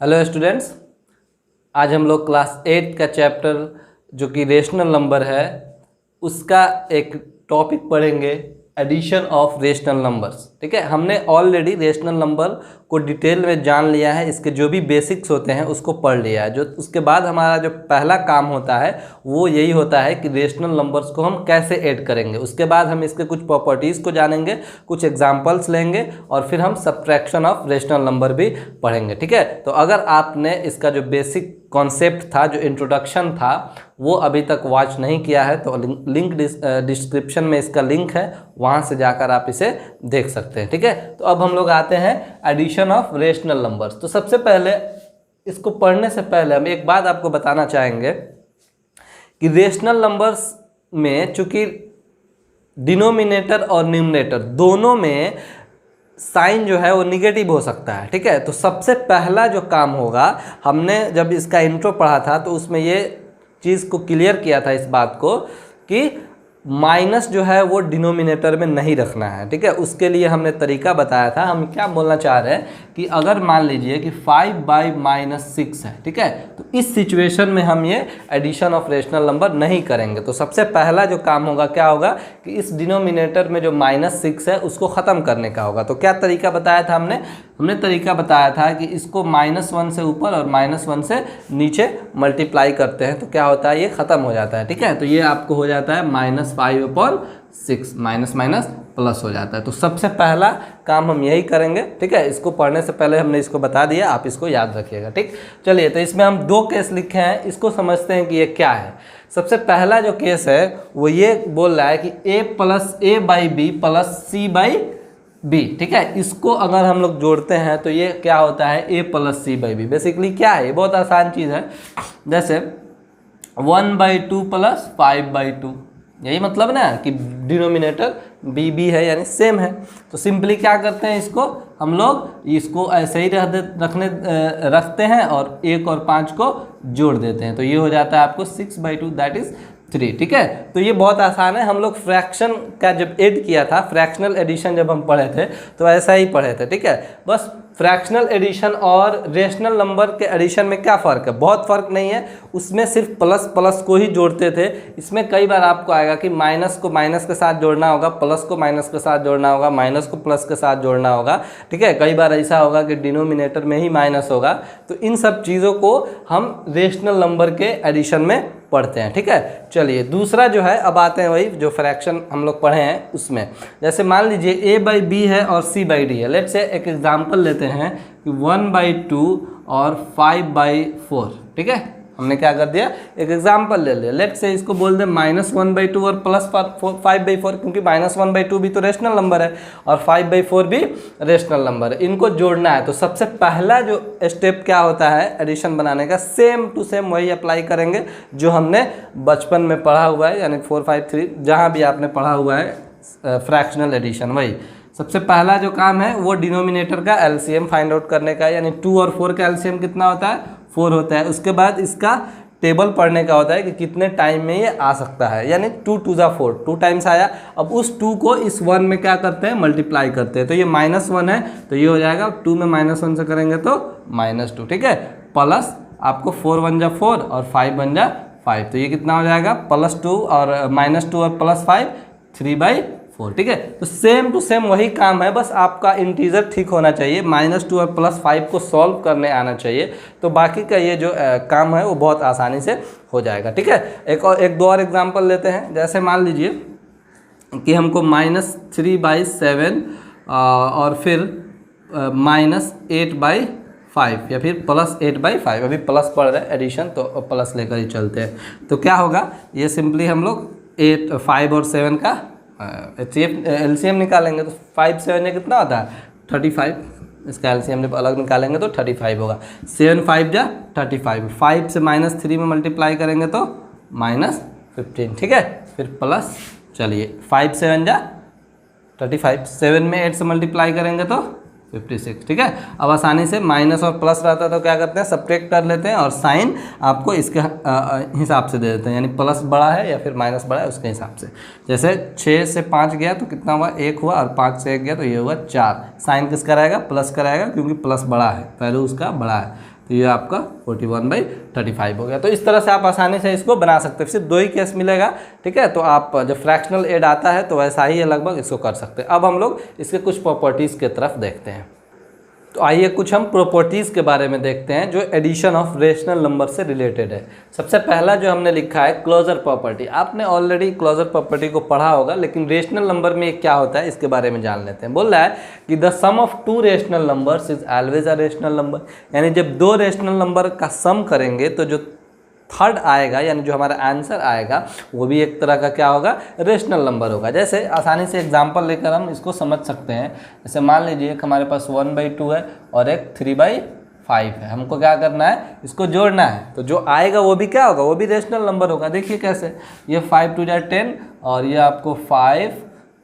Hello students, आज हम लोग क्लास 8 का चैप्टर जो कि रेशनल नंबर है उसका एक टॉपिक पढ़ेंगे, एडिशन ऑफ रेशनल नंबर्स। ठीक है, हमने ऑलरेडी रेशनल नंबर को डिटेल में जान लिया है, इसके जो भी बेसिक्स होते हैं उसको पढ़ लिया है। जो उसके बाद हमारा जो पहला काम होता है वो यही होता है कि रेशनल नंबर्स को हम कैसे ऐड करेंगे। उसके बाद हम इसके कुछ प्रॉपर्टीज़ को जानेंगे, कुछ एग्जांपल्स लेंगे और फिर हम सब्ट्रैक्शन ऑफ रेशनल नंबर भी पढ़ेंगे। ठीक है, तो अगर आपने इसका जो बेसिक कॉन्सेप्ट था, जो इंट्रोडक्शन था, वो अभी तक वॉच नहीं किया है तो लिंक डिस्क्रिप्शन में इसका लिंक है, वहाँ से जाकर आप इसे देख सकते हैं। ठीक है, तो अब हम लोग आते हैं एडिशन ऑफ रेशनल नंबर्स। तो सबसे पहले इसको पढ़ने से पहले हम एक बात आपको बताना चाहेंगे कि रेशनल नंबर्स में चूंकि डिनोमिनेटर और न्यूमरेटर दोनों में साइन जो है वो निगेटिव हो सकता है। ठीक है, तो सबसे पहला जो काम होगा, हमने जब इसका इंट्रो पढ़ा था तो उसमें ये चीज़ को क्लियर किया था, इस बात को कि माइनस जो है वो डिनोमिनेटर में नहीं रखना है। ठीक है, उसके लिए हमने तरीका बताया था। हम क्या बोलना चाह रहे हैं कि अगर मान लीजिए कि 5/-6 है, ठीक है, तो इस सिचुएशन में हम ये एडिशन ऑफ रेशनल नंबर नहीं करेंगे। तो सबसे पहला जो काम होगा क्या होगा कि इस डिनोमिनेटर में जो -6 है उसको ख़त्म करने का होगा। तो क्या तरीका बताया था हमने तरीका बताया था कि इसको -1 से ऊपर और -1 से नीचे मल्टीप्लाई करते हैं तो क्या होता है, ये ख़त्म हो जाता है। ठीक है, तो ये आपको हो जाता है -5/6, माइनस माइनस प्लस हो जाता है। तो सबसे पहला काम हम यही करेंगे। ठीक है, इसको पढ़ने से पहले हमने इसको बता दिया, आप इसको याद रखिएगा। ठीक, चलिए, तो इसमें हम 2 केस लिखे हैं, इसको समझते हैं कि ये क्या है। सबसे पहला जो केस है वो ये बोल रहा है कि a+a/b + c/b। ठीक है, इसको अगर हम लोग जोड़ते हैं तो ये क्या होता है, a + c/b। बेसिकली क्या है, ये बहुत आसान चीज़ है। जैसे 1/2 + 5/2, यही मतलब ना कि डिनोमिनेटर b है, यानी सेम है। तो सिंपली क्या करते हैं, इसको हम लोग इसको ऐसे ही रखते हैं और 1 और 5 को जोड़ देते हैं, तो ये हो जाता है आपको 6/2, दैट इज 3। ठीक है, तो ये बहुत आसान है। हम लोग फ्रैक्शन का जब ऐड किया था, फ्रैक्शनल एडिशन जब हम पढ़े थे तो ऐसा ही पढ़े थे। ठीक है, बस फ्रैक्शनल एडिशन और रेशनल नंबर के एडिशन में क्या फ़र्क है, बहुत फ़र्क नहीं है। उसमें सिर्फ प्लस प्लस को ही जोड़ते थे। इसमें कई बार आपको आएगा कि माइनस को माइनस के साथ जोड़ना होगा, प्लस को माइनस के साथ जोड़ना होगा, माइनस को प्लस के साथ जोड़ना होगा। ठीक है, कई बार ऐसा होगा कि डिनोमिनेटर में ही माइनस होगा। तो इन सब चीज़ों को हम रेशनल नंबर के एडिशन में पढ़ते हैं। ठीक है, चलिए दूसरा जो है, अब आते हैं वही जो फ्रैक्शन हम लोग पढ़े हैं उसमें। जैसे मान लीजिए a/b है और c/d है। लेट्स से एक एग्जांपल लेते हैं कि 1/2 और 5/4। ठीक है, हमने क्या कर दिया, एक एग्जांपल ले लिया। लेट्स से इसको बोल दें -1/2 और +5/4, क्योंकि -1/2 भी तो रेशनल नंबर है और 5/4 भी रेशनल नंबर है। इनको जोड़ना है तो सबसे पहला जो स्टेप क्या होता है एडिशन बनाने का, सेम टू सेम वही अप्लाई करेंगे जो हमने बचपन में पढ़ा हुआ है, यानी 4, 5, 3 जहाँ भी आपने पढ़ा हुआ है फ्रैक्शनल एडिशन। वही सबसे पहला जो काम है वो डिनोमिनेटर का एलसीएम फाइंड आउट करने का, यानी 2 और 4 का एलसीएम कितना होता है, 4 होता है। उसके बाद इसका टेबल पढ़ने का होता है कि कितने टाइम में ये आ सकता है, यानी 2 2 ज़ा 4, 2 टाइम्स आया। अब उस 2 को इस 1 में क्या करते हैं, मल्टीप्लाई करते हैं। तो ये -1 है तो ये हो जाएगा 2 में -1 से करेंगे तो -2। ठीक है, प्लस आपको 4 1 जा 4 और 5 1 जा 5, तो ये कितना हो जाएगा, +2 और -2 और +5, 3/4। ठीक है, तो सेम टू सेम वही काम है, बस आपका इंटीजर ठीक होना चाहिए, -2 और +5 को सॉल्व करने आना चाहिए, तो बाकी का ये जो काम है वो बहुत आसानी से हो जाएगा। ठीक है, एक दो और एग्जांपल लेते हैं। जैसे मान लीजिए कि हमको -3/7 और फिर -8/5 या फिर +8/5, अभी प्लस पढ़ रहे हैं एडिशन तो प्लस लेकर ही चलते हैं। तो क्या होगा, ये सिंपली हम लोग 8, 5 और 7 का एलसीएम निकालेंगे तो 5 7 ये कितना होता है, 35। इसका एलसीएम जब अलग निकालेंगे तो 35 होगा। 7 5 जा 35, 5 से -3 में मल्टीप्लाई करेंगे तो -15। ठीक है, फिर प्लस, चलिए 5 7 जा 35, 7 में 8 से मल्टीप्लाई करेंगे तो 56। ठीक है, अब आसानी से माइनस और प्लस रहता है तो क्या करते हैं, सब्ट्रैक्ट कर लेते हैं और साइन आपको इसके हिसाब से दे देते हैं, यानी प्लस बड़ा है या फिर माइनस बड़ा है उसके हिसाब से। जैसे 6 से 5 गया तो कितना हुआ, 1 हुआ, और 5 से 1 गया तो ये हुआ 4। साइन किसका रहेगा, प्लस का रहेगा, क्योंकि प्लस बड़ा है, वैल्यू उसका बड़ा है। तो ये आपका 41/35 हो गया। तो इस तरह से आप आसानी से इसको बना सकते हैं, सिर्फ 2 ही केस मिलेगा, ठीक है। तो आप जब फ्रैक्शनल ऐड आता है तो वैसा ही है लगभग, इसको कर सकते हैं। अब हम लोग इसके कुछ प्रॉपर्टीज़ की तरफ देखते हैं। तो आइए कुछ हम प्रॉपर्टीज़ के बारे में देखते हैं जो एडिशन ऑफ रेशनल नंबर से रिलेटेड है। सबसे पहला जो हमने लिखा है क्लोजर प्रॉपर्टी। आपने ऑलरेडी क्लोजर प्रॉपर्टी को पढ़ा होगा, लेकिन रेशनल नंबर में क्या होता है इसके बारे में जान लेते हैं। बोल रहा है कि the sum of 2 rational numbers is always a rational number, यानी जब 2 रेशनल नंबर का सम करेंगे तो जो थर्ड आएगा यानी जो हमारा आंसर आएगा वो भी एक तरह का क्या होगा, रेशनल नंबर होगा। जैसे आसानी से एग्जांपल लेकर हम इसको समझ सकते हैं। जैसे मान लीजिए एक हमारे पास 1/2 है और एक 3/5 है, हमको क्या करना है, इसको जोड़ना है। तो जो आएगा वो भी क्या होगा, वो भी रेशनल नंबर होगा। देखिए कैसे, ये 5 2 10 और ये आपको 5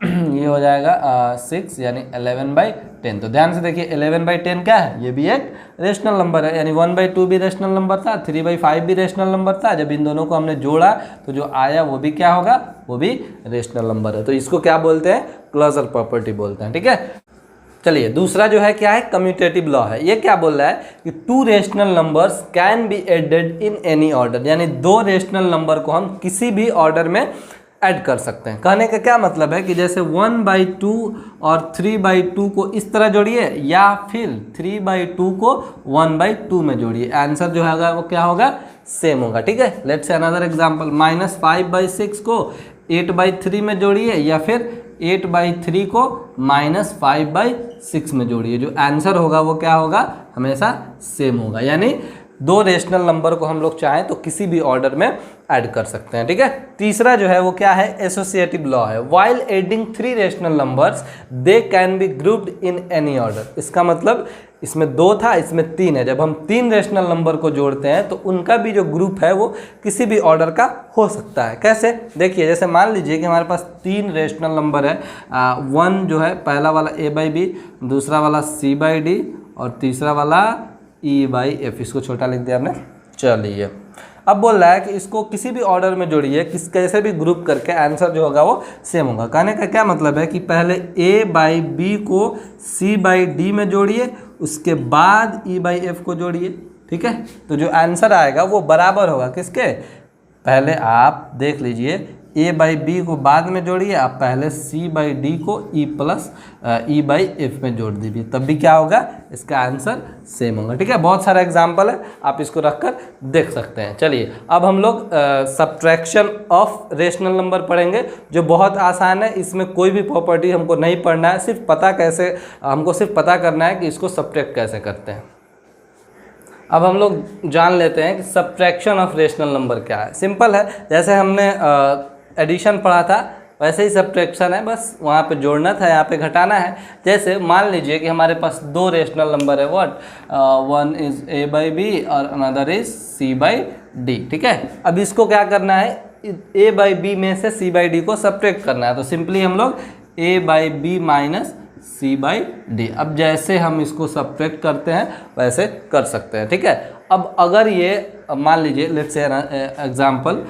ये हो जाएगा 6 यानी 11/10। तो ध्यान से देखिए 11/10 क्या है, ये भी एक रेशनल नंबर है, यानी 1/2 भी रेशनल नंबर था, 3/5 भी रेशनल नंबर था। जब इन दोनों को हमने जोड़ा तो जो आया वो भी क्या होगा, वो भी रेशनल नंबर है। तो इसको क्या बोलते हैं, क्लोजर प्रॉपर्टी बोलते हैं, ठीक है। चलिए दूसरा जो है क्या है, कम्यूटेटिव लॉ है। ये क्या बोल रहा है कि 2 rational numbers can be added in any order, यानी 2 रेशनल नंबर को हम किसी भी ऑर्डर में ऐड कर सकते हैं। कहने का क्या मतलब है कि जैसे 1/2 और 3/2 को इस तरह जोड़िए या फिर 3/2 को 1/2 में जोड़िए, आंसर जो होगा वो क्या होगा, सेम होगा, ठीक है। लेट्स से अनदर एग्जांपल, -5/6 को 8/3 में जोड़िए या फिर 8/3 को -5/6 में जोड़िए, जो आंसर होगा वो क्या होगा, हमेशा सेम होगा। यानी 2 रेशनल नंबर को हम लोग चाहें तो किसी भी ऑर्डर में ऐड कर सकते हैं, ठीक है। तीसरा जो है वो क्या है, एसोसिएटिव लॉ है। While adding 3 rational numbers they can be grouped in any order. इसका मतलब इसमें 2 था, इसमें 3 है। जब हम 3 रेशनल नंबर को जोड़ते हैं तो उनका भी जो ग्रुप है वो किसी भी ऑर्डर का हो सकता है। कैसे, देखिए जैसे मान लीजिए कि हमारे पास 3 रेशनल नंबर है, 1 जो है पहला वाला a/b, दूसरा वाला c/d और तीसरा वाला e/f। इसको छोटा लिख दिया हमने। चलिए अब बोल रहा है कि इसको किसी भी ऑर्डर में जोड़िए, कैसे भी ग्रुप करके आंसर जो होगा वो सेम होगा। कहने का क्या मतलब है कि पहले a/b को c/d में जोड़िए, उसके बाद e/f को जोड़िए, ठीक है। तो जो आंसर आएगा वो बराबर होगा किसके, पहले आप देख लीजिए a/b को बाद में जोड़िए, आप पहले c/d को e/f में जोड़ दीजिए, तब भी क्या होगा, इसका आंसर सेम होगा, ठीक है। बहुत सारा एग्जाम्पल है, आप इसको रखकर देख सकते हैं। चलिए अब हम लोग सब्ट्रैक्शन ऑफ रेशनल नंबर पढ़ेंगे, जो बहुत आसान है। इसमें कोई भी प्रॉपर्टी हमको नहीं पढ़ना है, हमको सिर्फ पता करना है कि इसको सब्ट्रैक्ट कैसे करते हैं। अब हम लोग जान लेते हैं कि सब्ट्रैक्शन ऑफ रेशनल नंबर क्या है। सिंपल है, जैसे हमने एडिशन पढ़ा था वैसे ही सब्ट्रैक्शन है, बस वहाँ पे जोड़ना था, यहाँ पे घटाना है। जैसे मान लीजिए कि हमारे पास 2 रेशनल नंबर है, वन इज़ a/b और अनदर इज़ c/d, ठीक है। अब इसको क्या करना है, a/b में से c/d को सब्ट्रैक्ट करना है। तो सिंपली हम लोग a/b माइनस c/d, अब जैसे हम इसको सब्ट्रैक्ट करते हैं वैसे कर सकते हैं, ठीक है। अब अगर ये मान लीजिए लेट्स से एग्जांपल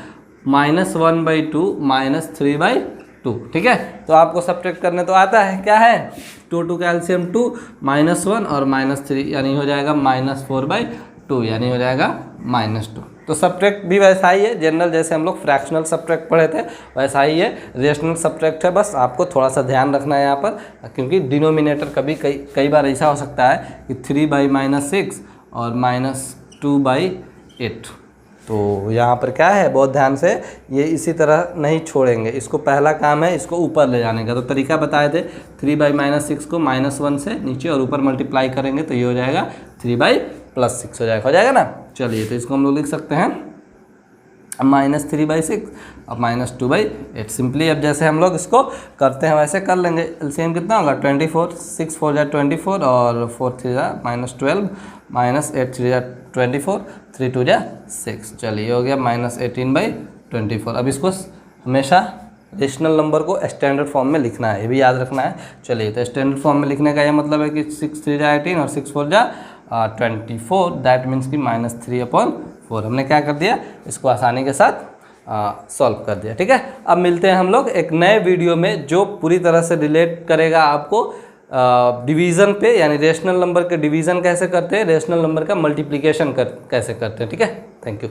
-1/2 -3/2, ठीक है। तो आपको सब्ट्रैक्ट करने तो आता है, क्या है, 2 का एलसीएम 2, -1 और -3 यानी हो जाएगा -4/2 यानी हो जाएगा -2। तो सब्ट्रैक्ट भी वैसा ही है, जनरल जैसे हम लोग फ्रैक्शनल सब्ट्रैक्ट पढ़े थे वैसा ही है, रेशनल सब्ट्रैक्ट है। बस आपको थोड़ा सा ध्यान रखना है यहाँ पर, क्योंकि डिनोमिनेटर कभी कई बार ऐसा हो सकता है कि 3/-6 और -2/8। तो यहाँ पर क्या है, बहुत ध्यान से ये इसी तरह नहीं छोड़ेंगे, इसको पहला काम है इसको ऊपर ले जाने का। तो तरीका बताए थे, 3/-6 को -1 से नीचे और ऊपर मल्टीप्लाई करेंगे तो ये हो जाएगा 3/+6 हो जाएगा ना। चलिए तो इसको हम लोग लिख सकते हैं -3/6 और -2/8। सिंपली अब जैसे हम लोग इसको करते हैं वैसे कर लेंगे। एलसीएम कितना होगा, 24, 6 4 जा 24 और 4 3 जा -12, -8 3 जा 24, 3 2 जा 6। चलिए हो गया -18/24। अब इसको हमेशा रेशनल नंबर को स्टैंडर्ड फॉर्म में लिखना है, ये भी याद रखना है। चलिए तो स्टैंडर्ड फॉर्म में लिखने का ये मतलब है कि 6 3 जा 18 और 6 4 जा 24, दैट मीन्स कि -3/4। हमने क्या कर दिया, इसको आसानी के साथ सॉल्व कर दिया, ठीक है। अब मिलते हैं हम लोग एक नए वीडियो में जो पूरी तरह से रिलेट करेगा आपको डिवीज़न पे, यानी रेशनल नंबर के डिवीज़न कैसे करते हैं, रेशनल नंबर का मल्टीप्लिकेशन कैसे करते हैं। ठीक है, थैंक यू।